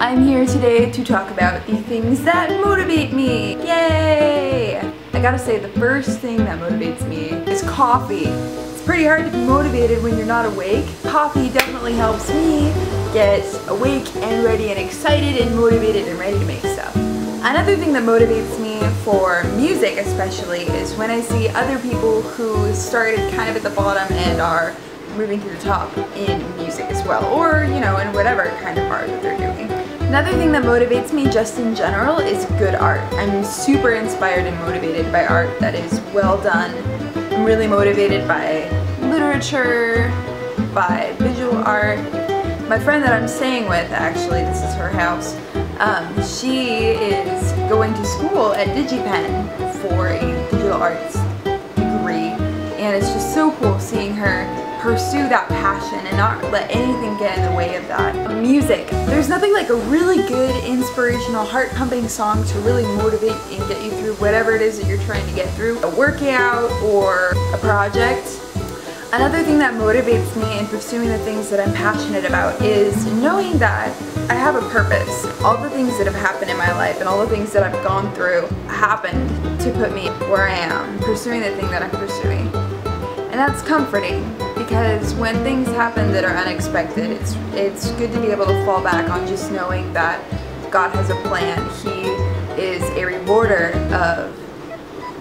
I'm here today to talk about the things that motivate me. Yay! I gotta say, the first thing that motivates me is coffee. It's pretty hard to be motivated when you're not awake. Coffee definitely helps me get awake and ready and excited and motivated and ready to make stuff. Another thing that motivates me for music especially is when I see other people who started kind of at the bottom and are moving to the top in music as well, or you know, in whatever kind of art that they're doing. Another thing that motivates me just in general is good art. I'm super inspired and motivated by art that is well done. I'm really motivated by literature, by visual art. My friend that I'm staying with, actually, this is her house, she is going to school at DigiPen for a digital arts degree, and it's just so cool seeing her pursue that passion and not let anything get in the way of that. Music. There's nothing like a really good, inspirational, heart-pumping song to really motivate and get you through whatever it is that you're trying to get through, a workout or a project. Another thing that motivates me in pursuing the things that I'm passionate about is knowing that I have a purpose. All the things that have happened in my life and all the things that I've gone through happened to put me where I am, pursuing the thing that I'm pursuing. And that's comforting, because when things happen that are unexpected, it's good to be able to fall back on just knowing that God has a plan. He is a rewarder of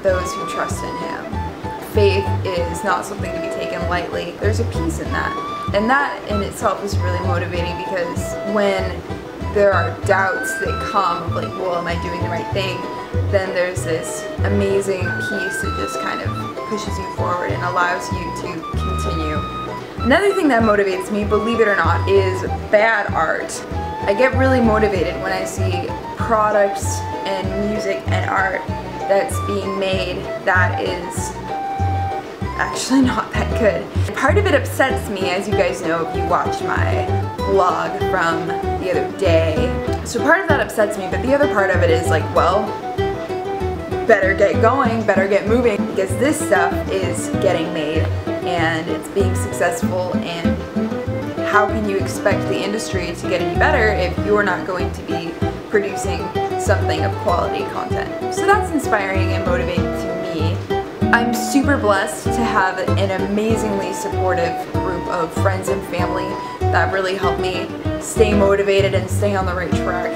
those who trust in Him. Faith is not something to be taken lightly. There's a peace in that. And that in itself is really motivating, because when there are doubts that come of like, well, am I doing the right thing? Then there's this amazing peace that just kind of pushes you forward and allows you to continue. Another thing that motivates me, believe it or not, is bad art. I get really motivated when I see products and music and art that's being made that is actually not that good. Part of it upsets me, as you guys know if you watched my vlog from the other day. So part of that upsets me, but the other part of it is like, well, better get going, better get moving, because this stuff is getting made and it's being successful, and how can you expect the industry to get any better if you're not going to be producing something of quality content? So that's inspiring and motivating to me. I'm super blessed to have an amazingly supportive group of friends and family that really help me stay motivated and stay on the right track.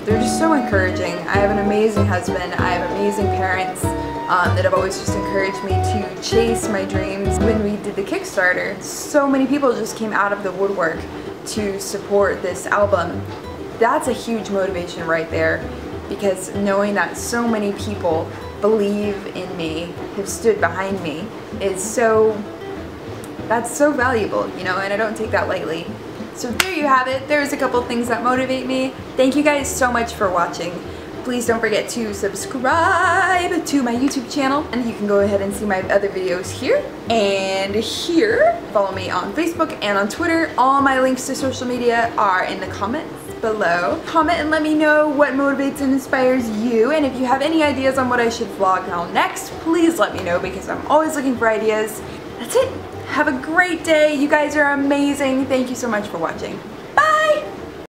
They're just so encouraging. I have an amazing husband, I have amazing parents that have always just encouraged me to chase my dreams. When we did the Kickstarter, so many people just came out of the woodwork to support this album. That's a huge motivation right there, because knowing that so many people believe in me, have stood behind me, is that's so valuable, you know, and I don't take that lightly. So there you have it. There's a couple things that motivate me. Thank you guys so much for watching. Please don't forget to subscribe to my YouTube channel, and you can go ahead and see my other videos here and here. Follow me on Facebook and on Twitter. All my links to social media are in the comments below. Comment and let me know what motivates and inspires you, and if you have any ideas on what I should vlog on next, please let me know, because I'm always looking for ideas. That's it. Have a great day. You guys are amazing. Thank you so much for watching.